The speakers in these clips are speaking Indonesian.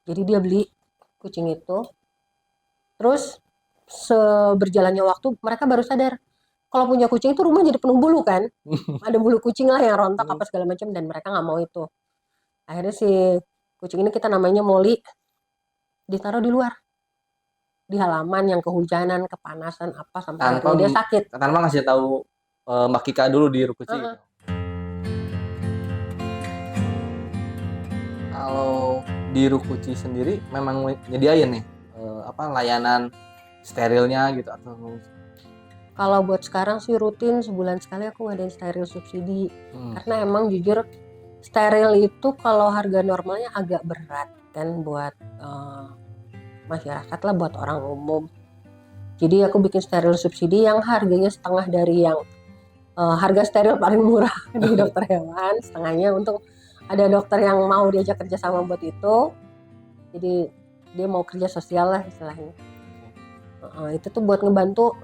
Jadi dia beli kucing itu, terus berjalannya waktu mereka baru sadar kalau punya kucing itu rumah jadi penuh bulu kan. Ada bulu kucing lah yang rontok apa segala macam dan mereka nggak mau itu. Akhirnya si kucing ini kita namanya Molly ditaruh di luar di halaman yang kehujanan, kepanasan apa sampai Tanpa akhirnya dia sakit. tanpa ngasih tahu Mbak Kika dulu di Rukuci gitu. Kalau di Rukuci sendiri memang nyediain nih layanan sterilnya gitu atau Kalau buat sekarang sih rutin sebulan sekali aku ngadain steril subsidi. Karena emang jujur steril itu kalau harga normalnya agak berat kan buat masyarakat lah, buat orang umum. Jadi aku bikin steril subsidi yang harganya setengah dari yang harga steril paling murah di dokter hewan, setengahnya untuk ada dokter yang mau diajak kerja sama buat itu. Jadi dia mau kerja sosial lah istilahnya. Itu tuh buat ngebantu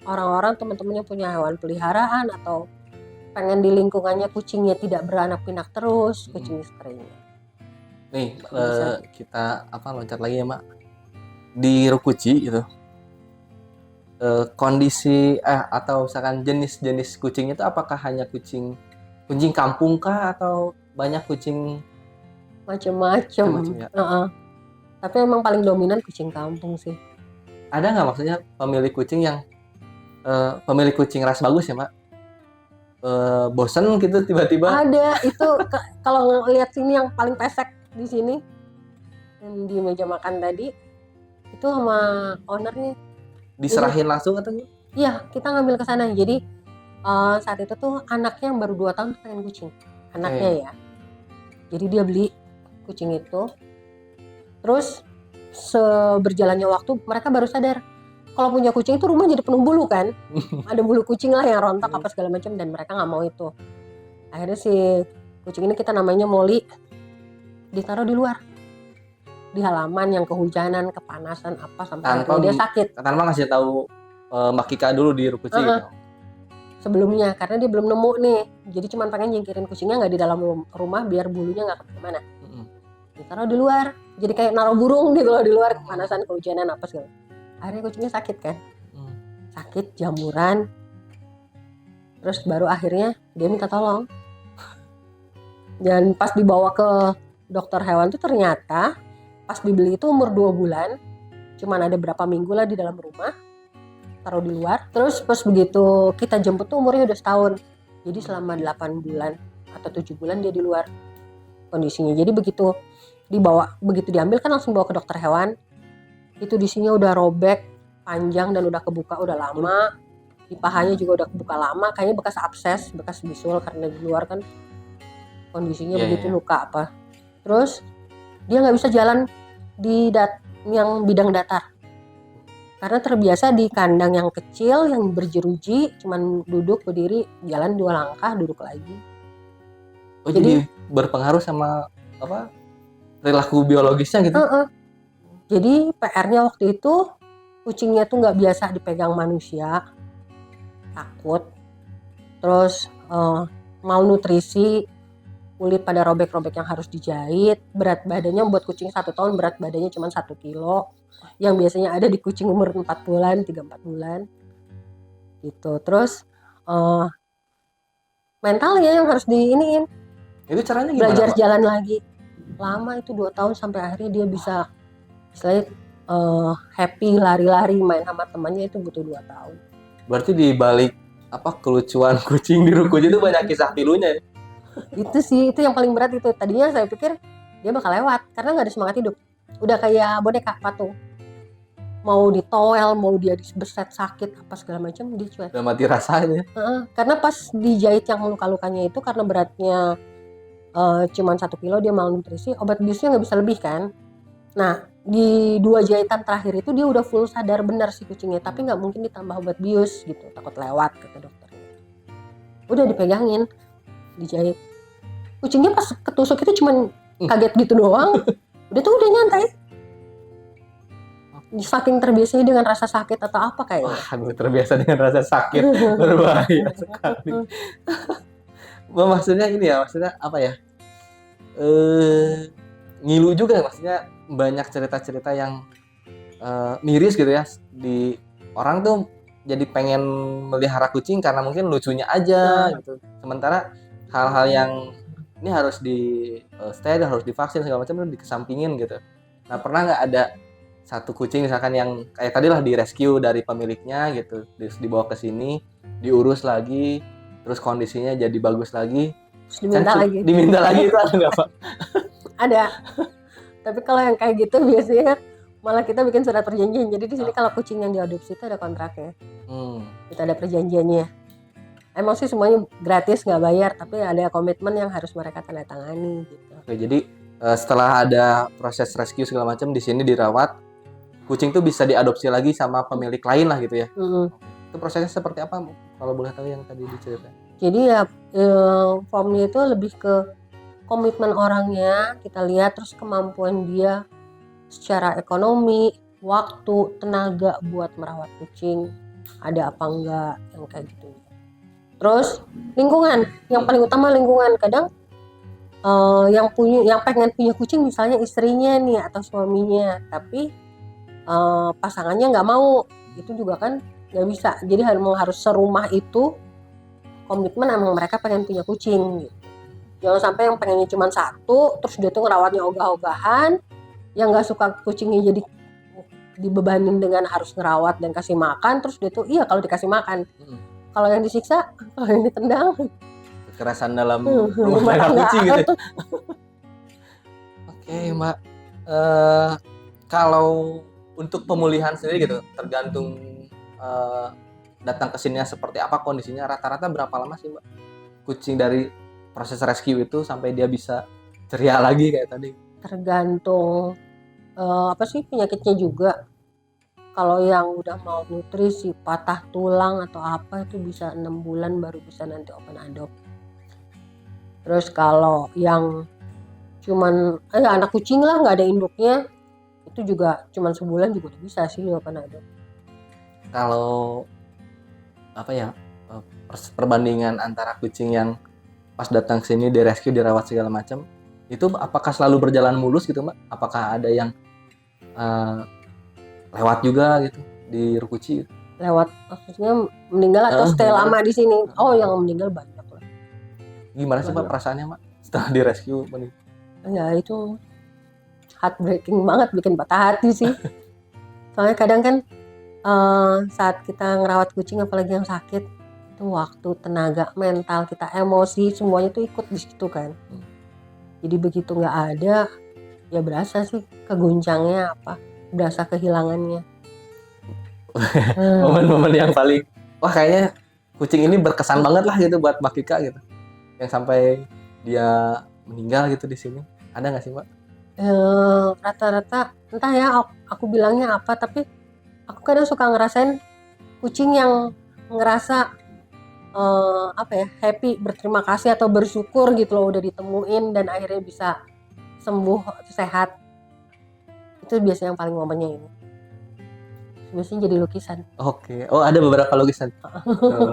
orang-orang teman-teman yang punya hewan peliharaan atau pengen di lingkungannya kucingnya tidak beranak pinak terus, kucing istrinya. Nih kita loncat lagi ya Mak di Rukuci gitu. Kondisi atau misalkan jenis-jenis kucing itu apakah hanya kucing kampung kah atau banyak kucing macam-macam ya? Tapi emang paling dominan kucing kampung sih. Ada nggak maksudnya pemilik kucing yang pemilik kucing ras bagus ya Mak, bosen gitu tiba-tiba? Ada itu kalau ngeliat sini yang paling pesek di sini yang di meja makan tadi itu sama ownernya diserahin langsung atau? Iya, kita ngambil ke sana. Jadi saat itu tuh anaknya yang baru 2 tahun pengen kucing. Anaknya ya. Jadi dia beli kucing itu. Terus berjalannya waktu mereka baru sadar kalau punya kucing itu rumah jadi penuh bulu kan. Ada bulu kucing lah yang rontok apa segala macam dan mereka nggak mau itu. Akhirnya si kucing ini kita namanya Molly ditaruh di luar di halaman yang kehujanan, kepanasan apa sampai akhirnya dia sakit. Tanpa ngasih tahu Mbak Kika dulu di Rukuci gitu. Sebelumnya karena dia belum nemu nih, jadi cuma pengen nyingkirin kucingnya nggak di dalam rumah biar bulunya nggak kemana-mana. Ditaruh di luar, jadi kayak naruh burung gitu loh di luar, kepanasan, kehujanan apa segala. Akhirnya kucingnya sakit kan, sakit jamuran, terus baru akhirnya dia minta tolong. Dan pas dibawa ke dokter hewan tuh ternyata pas dibeli itu umur 2 bulan, cuman ada berapa minggu lah di dalam rumah, taruh di luar. Terus pas begitu kita jemput tuh umurnya udah setahun. Jadi selama 8 bulan atau 7 bulan dia di luar kondisinya. Jadi begitu diambil kan langsung bawa ke dokter hewan. Itu di sini udah robek, panjang dan udah kebuka udah lama. Di pahanya juga udah kebuka lama, kayaknya bekas abses, bekas bisul karena di luar kan kondisinya begitu luka apa. Terus dia nggak bisa jalan di yang bidang datar karena terbiasa di kandang yang kecil yang berjeruji, cuman duduk berdiri jalan 2 langkah duduk lagi. Jadi berpengaruh sama perilaku biologisnya gitu. Jadi PR-nya waktu itu kucingnya tuh nggak biasa dipegang manusia, takut, terus malnutrisi, kulit pada robek-robek yang harus dijahit, berat badannya buat kucing 1 tahun berat badannya cuma 1 kilo, yang biasanya ada di kucing umur 4 bulan, 3-4 bulan gitu. Terus mentalnya yang harus diiniin. Itu caranya gimana, belajar Pak? Jalan lagi lama itu 2 tahun sampai akhirnya dia bisa istilahnya happy lari-lari main sama temannya itu butuh 2 tahun. Berarti di balik kelucuan kucing di Rukuci itu banyak kisah pilunya ya? Itu sih, itu yang paling berat itu. Tadinya saya pikir dia bakal lewat karena nggak ada semangat hidup. Udah kayak boneka patung. Mau ditowel, mau dia dibeset sakit apa segala macam dia cuek. Udah mati rasanya. Karena pas dijahit yang luka-lukanya itu karena beratnya cuma 1 kilo dia malnutrisi, obat biusnya nggak bisa lebih kan. Nah di 2 jahitan terakhir itu dia udah full sadar benar si kucingnya, tapi nggak mungkin ditambah obat bius gitu, takut lewat kata dokternya. Udah dipegangin, dijahit. Kucingnya pas ketusuk itu cuman kaget gitu doang. Udah nyantai. Saking terbiasa dengan rasa sakit atau apa kayaknya. Aduh, terbiasa dengan rasa sakit. Berbahaya sekali. Maksudnya ini ya, maksudnya apa ya? Ngilu juga maksudnya banyak cerita-cerita yang miris gitu ya, di orang tuh jadi pengen melihara kucing karena mungkin lucunya aja gitu. Sementara hal-hal yang ini harus di steril, harus divaksin segala macam itu dikesampingin gitu. Nah, pernah nggak ada satu kucing misalkan yang kayak tadi lah, di rescue dari pemiliknya gitu, terus dibawa ke sini, diurus lagi, terus kondisinya jadi bagus lagi, Terus diminta lagi. diminta lagi, itu ada nggak Pak? Ada. Tapi kalau yang kayak gitu biasanya malah kita bikin surat perjanjian. Jadi di sini kalau kucing yang diadopsi itu ada kontraknya. Kita ada perjanjiannya. Emang sih semuanya gratis, nggak bayar, tapi ada komitmen yang harus mereka tanda tangani gitu. Oke, jadi setelah ada proses rescue segala macam, di sini dirawat, kucing tuh bisa diadopsi lagi sama pemilik lain lah gitu ya. Itu prosesnya seperti apa, kalau boleh tahu yang tadi diceritain? Jadi ya formnya itu lebih ke komitmen orangnya, kita lihat terus kemampuan dia secara ekonomi, waktu, tenaga buat merawat kucing, ada apa enggak, yang kayak gitu. Terus lingkungan, yang paling utama lingkungan. Kadang yang pengen punya kucing misalnya istrinya nih atau suaminya, tapi pasangannya nggak mau, itu juga kan nggak bisa. Jadi harus serumah itu komitmen emang mereka pengen punya kucing gitu. Jangan sampai yang pengennya cuma satu, terus dia tuh ngerawatnya ogah-ogahan, yang nggak suka kucingnya jadi dibebanin dengan harus ngerawat dan kasih makan, terus dia tuh kalau dikasih makan, kalau yang disiksa, kalau yang ditendang, kekerasan dalam rumah tangga kucing gitu. Oke, Mbak. Kalau untuk pemulihan sendiri gitu, tergantung datang ke sininya seperti apa kondisinya, rata-rata berapa lama sih Mbak kucing dari proses rescue itu sampai dia bisa ceria lagi kayak tadi? Tergantung penyakitnya juga. Kalau yang udah mau nutrisi, patah tulang atau apa, itu bisa 6 bulan baru bisa nanti open adopt. Terus kalau yang cuman anak kucing lah nggak ada induknya, itu juga cuman sebulan juga udah bisa sih open adopt. Kalau perbandingan antara kucing yang pas datang ke sini di rescue, dirawat segala macam, itu apakah selalu berjalan mulus gitu Mbak? Apakah ada yang lewat juga gitu di Rukuci? Lewat maksudnya meninggal atau stay lama di sini? Oh, yang meninggal banyak lah. Gimana sih Mbak perasaannya Mbak setelah di rescue? Ya itu heartbreaking banget, bikin patah hati sih. Soalnya kadang kan saat kita ngerawat kucing apalagi yang sakit, itu waktu, tenaga, mental kita, emosi, semuanya tuh ikut di situ kan. Jadi begitu nggak ada, ya berasa sih keguncangnya, berasa kehilangannya. Momen-momen yang paling kayaknya kucing ini berkesan banget lah gitu buat Mbak Kika gitu, yang sampai dia meninggal gitu di sini, ada nggak sih Mbak? Rata-rata entah ya aku bilangnya apa, tapi aku kadang suka ngerasain kucing yang ngerasa happy, berterima kasih atau bersyukur gitu loh udah ditemuin dan akhirnya bisa sembuh, sehat. Itu biasanya yang paling momennya ini. Biasanya jadi lukisan. Oke. Oh, ada beberapa lukisan.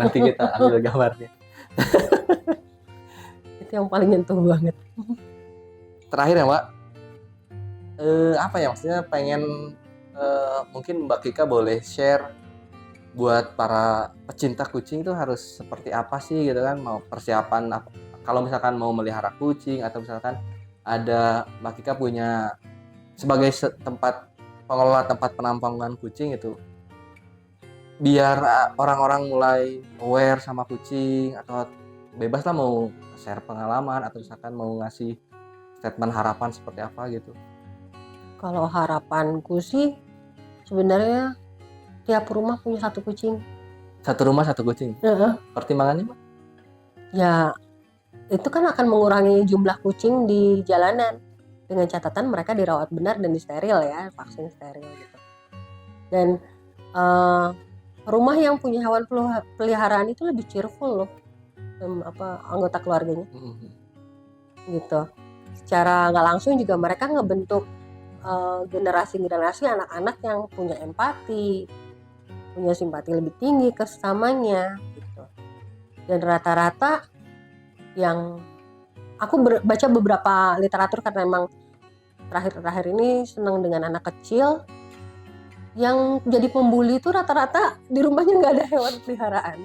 Nanti kita ambil gambarnya. Itu yang paling nyentuh banget. Terakhir ya Mbak, maksudnya pengen mungkin Mbak Kika boleh share buat para pecinta kucing itu harus seperti apa sih gitu kan, mau persiapan apa kalau misalkan mau melihara kucing, atau misalkan ada Mbak Kika punya sebagai pengelola tempat penampungan kucing itu, biar orang-orang mulai aware sama kucing, atau bebas lah mau share pengalaman atau misalkan mau ngasih statement harapan seperti apa gitu. Kalau harapanku sih sebenarnya tiap rumah punya satu kucing. Satu rumah satu kucing. Pertimbangannya Mbak? Ya itu kan akan mengurangi jumlah kucing di jalanan, dengan catatan mereka dirawat benar dan disteril ya, vaksin steril gitu. Dan rumah yang punya hewan peliharaan itu lebih cheerful loh, anggota keluarganya. Gitu. Secara nggak langsung juga mereka ngebentuk generasi-generasi anak-anak yang punya empati, punya simpati lebih tinggi ke sesamanya gitu. Dan rata-rata yang aku baca beberapa literatur, karena memang terakhir-terakhir ini senang dengan anak kecil yang jadi pembuli itu rata-rata di rumahnya nggak ada hewan peliharaan.